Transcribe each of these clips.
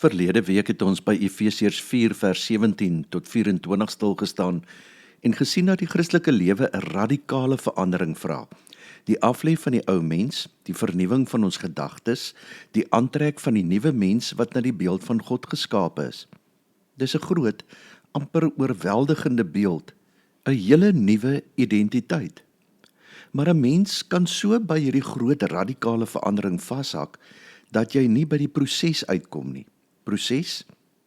Verlede week het ons by Efesiërs 4 vers 17 tot 24 stilgestaan en gesien dat die Christelike lewe 'n radikale verandering vra. Die aflê van die ou mens, die vernuwing van ons gedagtes, die aantrek van die nuwe mens wat na die beeld van God geskape is. Dis 'n groot, amper oorweldigende beeld, 'n hele nuwe identiteit. Maar 'n mens kan so by hierdie groot radikale verandering vashak dat jy nie by die proses uitkom nie. Proses,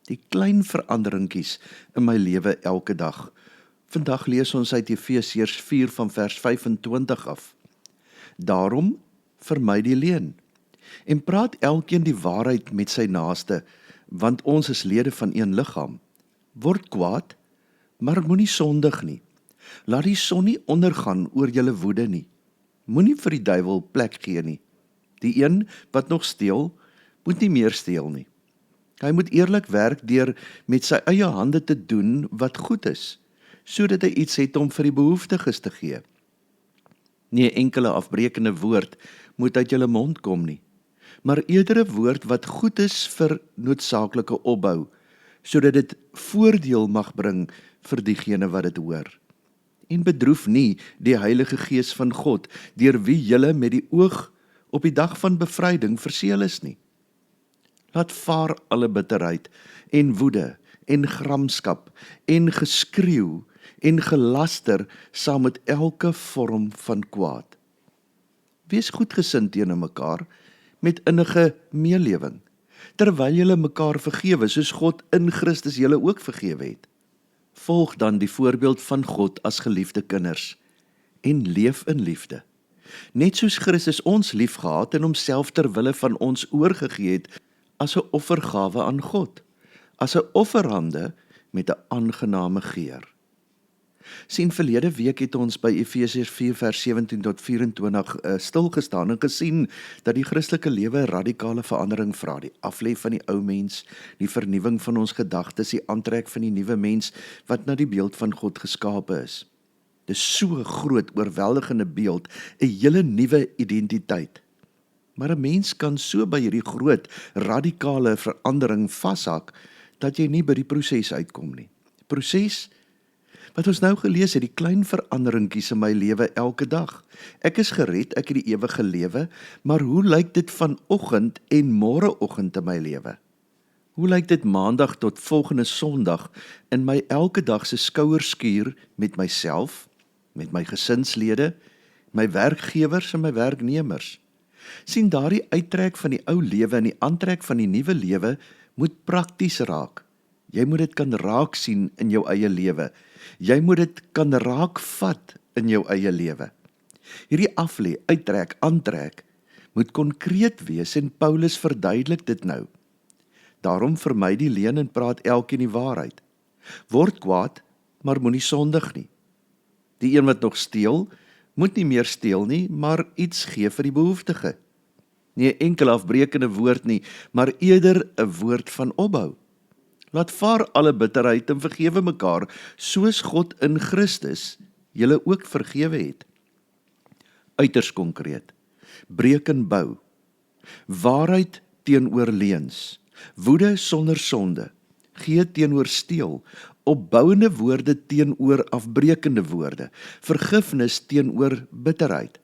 die klein veranderingkies in my lewe elke dag. Vandag lees ons uit Efesiërs 4 van vers 25 af. Daarom vermy die leuen en praat elkeen die waarheid met sy naaste, want ons is lede van een liggaam. Word kwaad, maar moenie sondig nie. Laat die son nie ondergaan oor julle woede nie. Moenie vir die duiwel plek gee nie. Die een wat nog steel, moet nie meer steel nie. Hy moet eerlik werk deur met sy eie hande te doen wat goed is, sodat hy iets het om vir die behoeftiges te gee. Nie 'n enkele afbreekende woord moet uit julle mond kom nie, maar eerder 'n woord wat goed is vir noodsaaklike opbou, sodat dit voordeel mag bring vir diegene wat dit hoor. En bedroef nie die Heilige Gees van God, deur wie julle met die oog op die dag van bevryding verseël is nie. Laat vaar alle bitterheid en woede en gramskap en geskreeu en gelaster saam met elke vorm van kwaad. Wees goedgesind teenoor mekaar met innige meelewing, terwyl julle mekaar vergewe soos God in Christus julle ook vergewe het. Volg dan die voorbeeld van God as geliefde kinders en leef in liefde. Net soos Christus ons liefgehad en homself ter wille van ons oorgegee het as 'n offergawe aan God, as 'n offerhande met 'n aangename geur. Sien, verlede week het ons by Efesiërs 4 vers 17 tot 24 stilgestaan en gesien dat die Christelike lewe 'n radikale verandering vra, die aflê van die ou mens, die vernuwing van ons gedagtes, die aantrek van die nuwe mens wat na die beeld van God geskape is. Dis so 'n groot, oorweldigende beeld, 'n hele nuwe identiteit. Maar 'n mens kan so by hierdie groot, radikale verandering vashak, dat jy nie by die proses uitkom nie. Proses, wat ons nou gelees het, die klein veranderingkies in my lewe elke dag. Ek is gered, ek het die ewige lewe, maar hoe lyk dit vanoggend en môreoggend in my lewe? Hoe lyk dit maandag tot volgende Sondag in my elke dag se skouerskuur met myself, met my gesinslede, my werkgewers en my werknemers? Sien, daardie uittrek van die ou lewe en die aantrek van die nuwe lewe moet prakties raak. Jy moet dit kan raak sien in jou eie lewe. Jy moet dit kan raak vat in jou eie lewe. Hierdie aflê, uittrek, aantrek moet konkreet wees en Paulus verduidelik dit nou. Daarom vermy die leuen en praat elkeen die waarheid. Word kwaad, maar moenie sondig nie. Die een wat nog steel, moet nie meer steel nie, maar iets gee vir die behoeftige. Nie 'n enkel afbreekende woord nie, maar eerder 'n woord van opbou. Laat vaar alle bitterheid en vergewe mekaar, soos God in Christus julle ook vergewe het. Uiters konkreet, breek en bou, waarheid teenoor leuns, woede sonder sonde, gee teenoor steel, opbouende woorde teenoor afbreekende woorde, vergifnis teenoor bitterheid.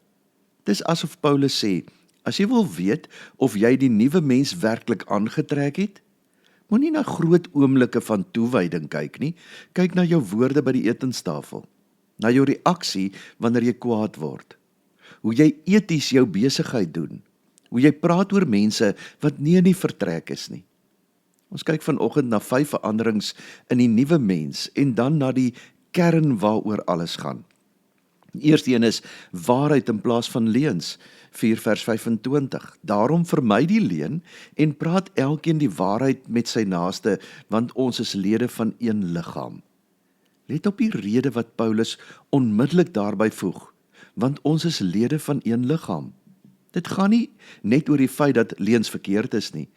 Dis asof Paulus sê, as jy wil weet of jy die nuwe mens werklik aangetrek het, moenie na groot oomblikke van toewyding kyk nie, kyk na jou woorde by die etenstafel, na jou reaksie wanneer jy kwaad word, hoe jy eties jou besigheid doen, hoe jy praat oor mense wat nie in die vertrek is nie. Ons kyk vanoggend na 5 veranderings in die nuwe mens en dan na die kern waaroor alles gaan. Die eerste een is waarheid in plaas van leuns, 4 vers 25. Daarom vermy die leuen en praat elkeen die waarheid met sy naaste, want ons is lede van een liggaam. Let op die rede wat Paulus onmiddellik daarby voeg, want ons is lede van een liggaam. Dit gaan nie net oor die feit dat leuns verkeerd is nie,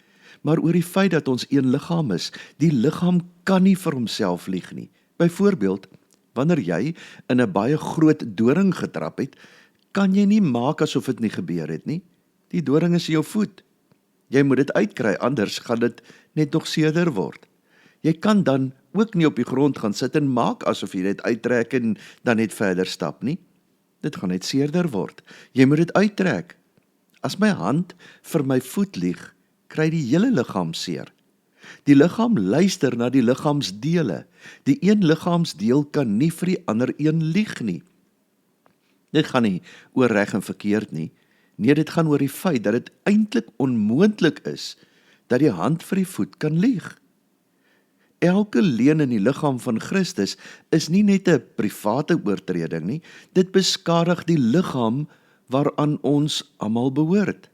maar oor die feit dat ons een liggaam is. Die liggaam kan nie vir homself lieg nie. Byvoorbeeld, wanneer jy in 'n baie groot doring getrap het, kan jy nie maak asof dit nie gebeur het nie. Die doring is in jou voet. Jy moet dit uitkry, anders gaan dit net nog seerder word. Jy kan dan ook nie op die grond gaan sit en maak asof jy dit uittrek en dan net verder stap nie. Dit gaan net seerder word. Jy moet dit uittrek. As my hand vir my voet lieg, kry die hele liggaam seer. Die liggaam luister na die liggaamsdele. Die een liggaamsdeel kan nie vir die ander een lieg nie. Dit gaan nie oor reg en verkeerd nie. Nee, dit gaan oor die feit dat dit eintlik onmoontlik is dat die hand vir die voet kan lieg. Elke leen in die liggaam van Christus is nie net 'n private oortreding nie, dit beskadig die liggaam waaraan ons almal behoort.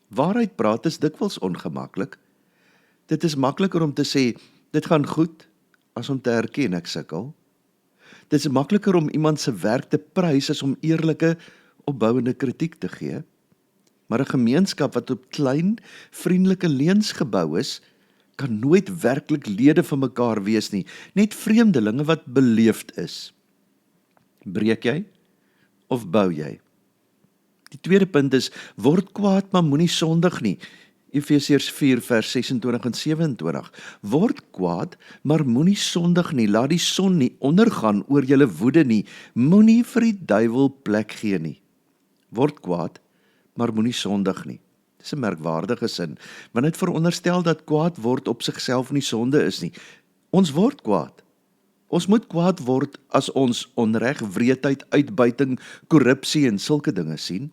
Waarheid praat is dikwels ongemaklik. Dit is makliker om te sê, dit gaan goed, as om te erken ek sukkel. Dit is makliker om iemand se werk te prys as om eerlike, opbouende kritiek te gee. Maar 'n gemeenskap wat op klein, vriendelike leuns gebou is, kan nooit werklik lede van mekaar wees nie, net vreemdelinge wat beleefd is. Breek jy of bou jy? Die tweede punt is, word kwaad maar moenie sondig nie. Efesiërs 4 vers 26 en 27. Word kwaad, maar moenie sondig nie, laat die son nie ondergaan oor julle woede nie, moenie vir die duiwel plek gee nie. Word kwaad, maar moenie sondig nie. Dis 'n merkwaardige sin, want dit veronderstel dat kwaad word op sigself nie sonde is nie. Ons word kwaad. Ons moet kwaad word as ons onreg, wreedheid, uitbuiting, korrupsie en sulke dinge sien.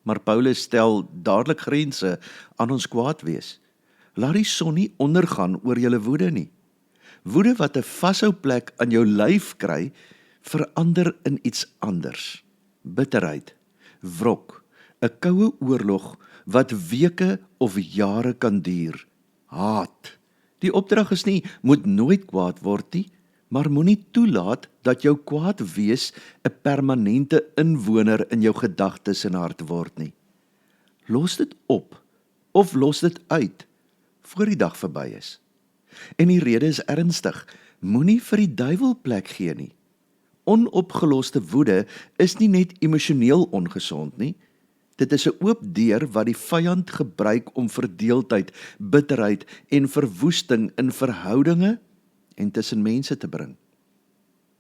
Maar Paulus stel dadelik grense aan ons kwaad wees. Laat die son nie ondergaan oor julle woede nie. Woede wat 'n vashou plek aan jou lyf kry, verander in iets anders. Bitterheid, wrok, 'n koue oorlog wat weke of jare kan duur. Haat. Die opdrag is nie, moet nooit kwaad word nie, maar moenie toelaat dat jou kwaad wees 'n permanente inwoner in jou gedagtes en hart word nie. Los dit op, of los dit uit, voor die dag verby is. En die rede is ernstig, moenie vir die duiwel plek gee nie. Onopgeloste woede is nie net emosioneel ongesond nie, dit is 'n oop deur wat die vyand gebruik om verdeeldheid, bitterheid en verwoesting in verhoudinge en tussen mense te bring.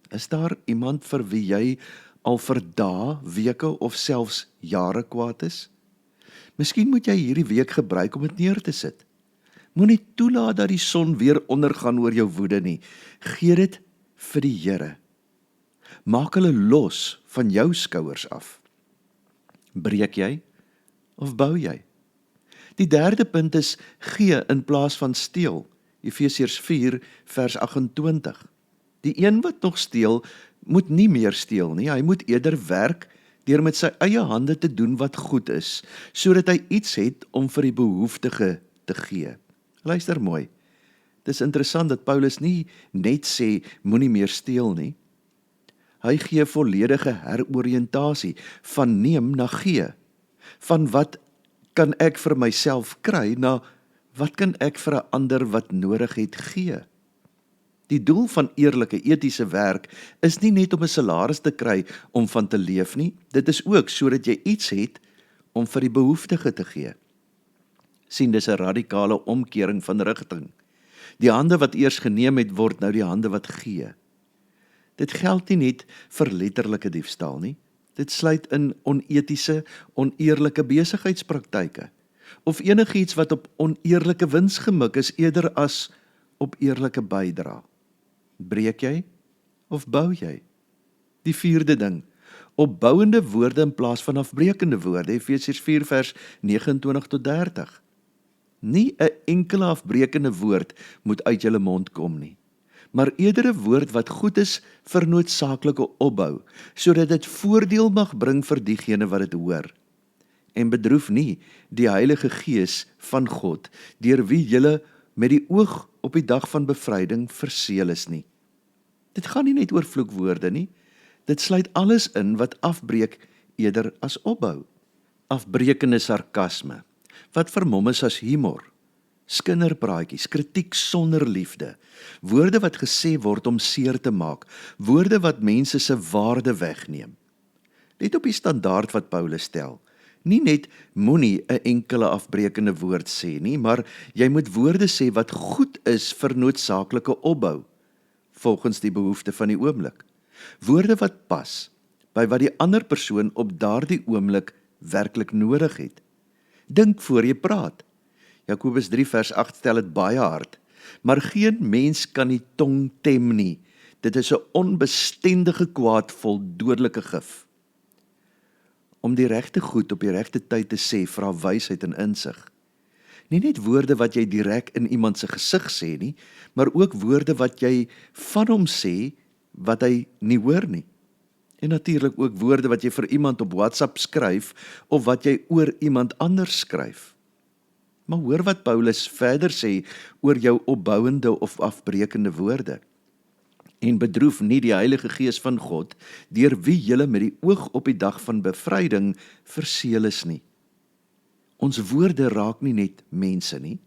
Is daar iemand vir wie jy al vir dae, weke of selfs jare kwaad is? Miskien moet jy hierdie week gebruik om dit neer te sit. Moenie toelaat dat die son weer ondergaan oor jou woede nie. Gee dit vir die Here. Maak hulle los van jou skouers af. Breek jy of bou jy? Die derde punt is gee in plaas van steel. Efesiërs 4 vers 28. Die een wat nog steel, moet nie meer steel nie. Hy moet eerder werk deur met sy eie hande te doen wat goed is, sodat hy iets het om vir die behoeftige te gee. Luister mooi. Dis interessant dat Paulus nie net sê moenie meer steel nie. Hy gee volledige heroriëntasie van neem na gee. Van wat kan ek vir myself kry na wat kan ek vir 'n ander wat nodig het gee? Die doel van eerlike etiese werk is nie net om 'n salaris te kry om van te leef nie, dit is ook sodat jy iets het om vir die behoeftige te gee. Sien, dis 'n radikale omkering van rigting. Die hande wat eers geneem het, word nou die hande wat gee. Dit geld nie net vir letterlike diefstal nie, dit sluit in onetiese, oneerlike besigheidspraktyke, of enigiets wat op oneerlike wins gemik is eerder as op eerlike bydra. Breek jy of bou jy? Die vierde ding, opbouende woorde in plaas van afbreekende woorde, Efesiërs 4 vers 29 tot 30. Nie 'n enkele afbreekende woord moet uit julle mond kom nie, maar eerder 'n woord wat goed is vir noodsaaklike opbou, sodat dit voordeel mag bring vir diegene wat dit hoor. En bedroef nie die Heilige Gees van God, deur wie julle met die oog op die dag van bevryding verseël is nie. Dit gaan nie net oor vloekwoorde nie, dit sluit alles in wat afbreek eerder as opbou. Afbrekende sarkasme, wat vermom is as humor, skinderpraatjies, kritiek sonder liefde, woorde wat gesê word om seer te maak, woorde wat mense se waarde wegneem. Let op die standaard wat Paulus stel. Nie net moenie 'n enkele afbreekende woord sê nie, maar jy moet woorde sê wat goed is vir noodsaaklike opbou, volgens die behoefte van die oomblik. Woorde wat pas by wat die ander persoon op daardie oomblik werklik nodig het. Dink voor jy praat. Jakobus 3 vers 8 stel dit baie hard. Maar geen mens kan die tong tem nie. Dit is 'n onbestendige kwaad vol dodelike gif. Om die regte goed op die regte tyd te sê, vra wysheid en insig. Nie net woorde wat jy direk in iemand se gesig sê nie, maar ook woorde wat jy van hom sê wat hy nie hoor nie. En natuurlik ook woorde wat jy vir iemand op WhatsApp skryf of wat jy oor iemand anders skryf. Maar hoor wat Paulus verder sê oor jou opbouende of afbrekende woorde. En bedroef nie die Heilige Gees van God, deur wie julle met die oog op die dag van bevryding verseël is nie. Ons woorde raak nie net mense nie.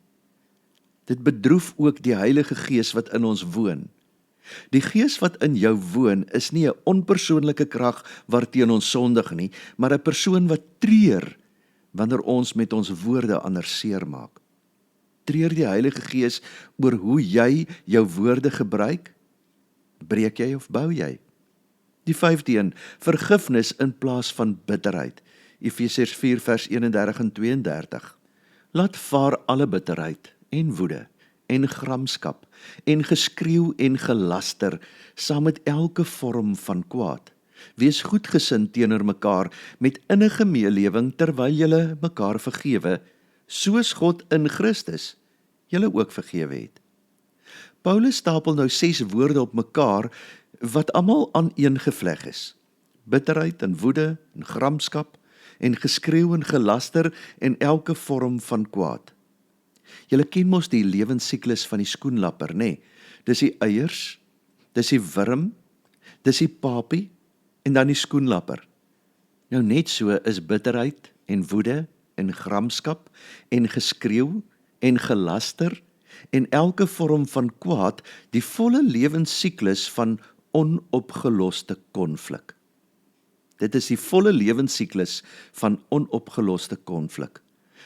Dit bedroef ook die Heilige Gees wat in ons woon. Die Gees wat in jou woon is nie 'n onpersoonlike krag waarteen ons sondig nie, maar 'n persoon wat treur wanneer ons met ons woorde ander seermaak. Treur die Heilige Gees oor hoe jy jou woorde gebruik? Breek jy of bou jy? Die 5de een, vergifnis in plaas van bitterheid. Efesiërs 4 vers 31 en 32. Laat vaar alle bitterheid en woede en gramskap en geskreeu en gelaster saam met elke vorm van kwaad. Wees goedgesind teenoor mekaar met innige meelewing terwyl julle mekaar vergewe, soos God in Christus julle ook vergewe het. Paulus stapel nou 6 woorde op mekaar wat almal aaneengevleg is. Bitterheid en woede en gramskap en geskreeu en gelaster en elke vorm van kwaad. Julle ken mos die lewensiklus van die skoenlapper, nê? Dis die eiers, dis die wurm, dis die papie en dan die skoenlapper. Nou net so is bitterheid en woede en gramskap en geskreeu en gelaster en elke vorm van kwaad die volle lewensiklus van onopgeloste konflik. Dit is die volle lewensiklus van onopgeloste konflik.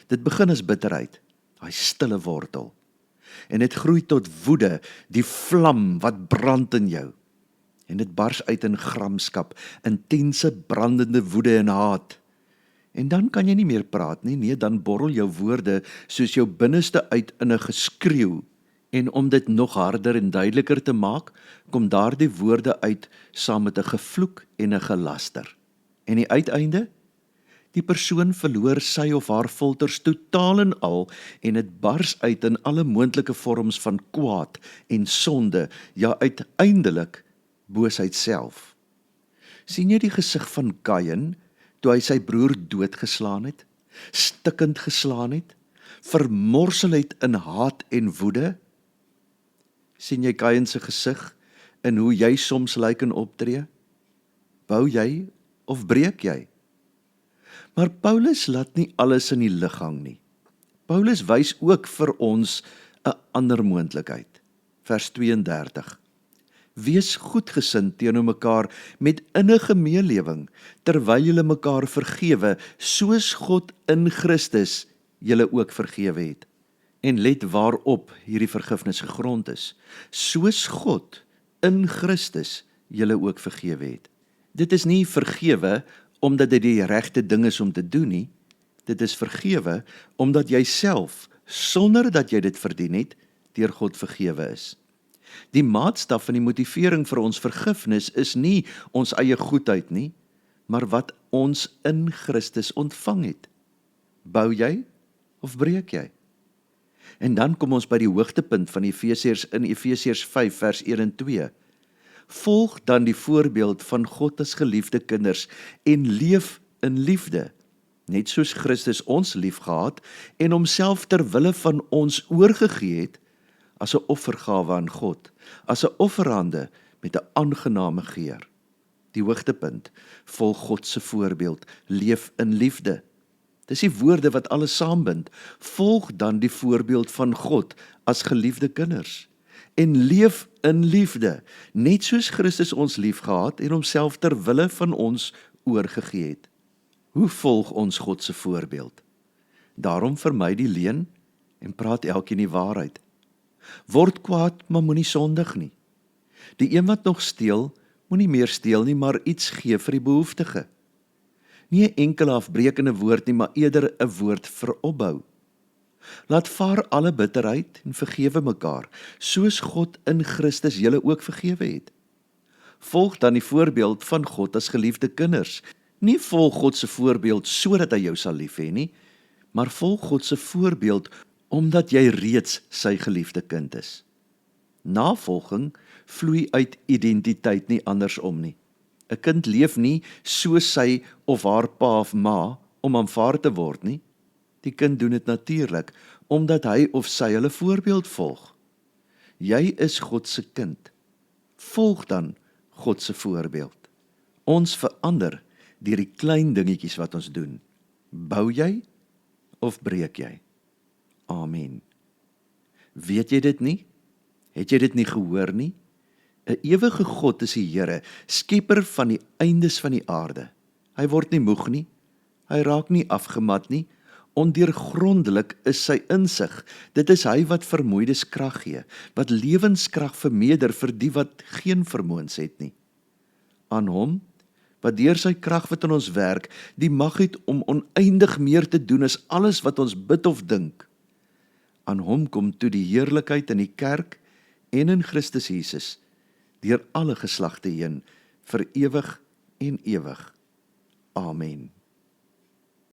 Dit begin as bitterheid, daai stille wortel. En dit groei tot woede, die vlam wat brand in jou. En dit bars uit in gramskap, intense brandende woede en haat. En dan kan jy nie meer praat nie, nee, dan borrel jou woorde soos jou binneste uit in 'n geskreeu. En om dit nog harder en duideliker te maak, kom daardie woorde uit saam met 'n gevloek en 'n gelaster. En die uiteinde? Die persoon verloor sy of haar filters totaal en al en dit bars uit in alle moontlike vorms van kwaad en sonde, ja uiteindelik boosheid self. Sien jy die gesig van Kain toe hy sy broer doodgeslaan het, stikkend geslaan het, vermorsel het in haat en woede? Sien jy Kain se gesig in hoe jy soms lyk en optree? Bou jy of breek jy? Maar Paulus laat nie alles in die lig hang nie. Paulus wys ook vir ons 'n ander moontlikheid. Vers 32. Wees goedgesind teenoor mekaar met innige meelewing, terwyl julle mekaar vergewe, soos God in Christus julle ook vergewe het. En let waarop hierdie vergifnis gegrond is. Soos God in Christus julle ook vergewe het. Dit is nie vergewe omdat dit die regte ding is om te doen nie. Dit is vergewe omdat jy self, sonder dat jy dit verdien het, deur God vergewe is. Die maatstaf en die motivering vir ons vergifnis is nie ons eie goedheid nie, maar wat ons in Christus ontvang het. Bou jy of breek jy? En dan kom ons by die hoogtepunt van Efesiërs in Efesiërs 5 vers 1 en 2. Volg dan die voorbeeld van God as geliefde kinders en leef in liefde, net soos Christus ons liefgehad en homself ter wille van ons oorgegee het as 'n offergawe aan God, as 'n offerande met 'n aangename geur. Die hoogtepunt, volg God se voorbeeld, leef in liefde. Dis die woorde wat alles saambind. Volg dan die voorbeeld van God as geliefde kinders en leef in liefde, net soos Christus ons liefgehad en homself ter wille van ons oorgegee het. Hoe volg ons God se voorbeeld? Daarom vermy die leuen en praat elkeen die waarheid. Word kwaad, maar moenie sondig nie. Die een wat nog steel, moenie meer steel nie, maar iets gee vir die behoeftige. Nie 'n enkele afbreekende woord nie, maar eerder 'n woord vir opbou. Laat vaar alle bitterheid en vergewe mekaar, soos God in Christus julle ook vergewe het. Volg dan die voorbeeld van God as geliefde kinders. Nie volg God se voorbeeld sodat hy jou sal lief hê nie, maar volg God se voorbeeld omdat jy reeds sy geliefde kind is. Navolging vloei uit identiteit, nie andersom nie. 'n Kind leef nie soos sy of haar pa of ma om aanvaar te word nie. Die kind doen dit natuurlik omdat hy of sy hulle voorbeeld volg. Jy is God se kind. Volg dan God se voorbeeld. Ons verander deur die klein dingetjies wat ons doen. Bou jy of breek jy? Amen. Weet jy dit nie? Het jy dit nie gehoor nie? 'n Ewige God is die Here, skepper van die eindes van die aarde. Hy word nie moeg nie, hy raak nie afgemat nie, ondeurgrondelik is sy insig. Dit is hy wat vermoeides krag gee, wat lewenskrag vermeerder vir die wat geen vermoëns het nie. Aan hom, wat deur sy krag wat in ons werk, die mag het om oneindig meer te doen as alles wat ons bid of dink. Aan hom kom toe die heerlikheid in die kerk en in Christus Jesus, deur alle geslagte heen, vir ewig en ewig. Amen.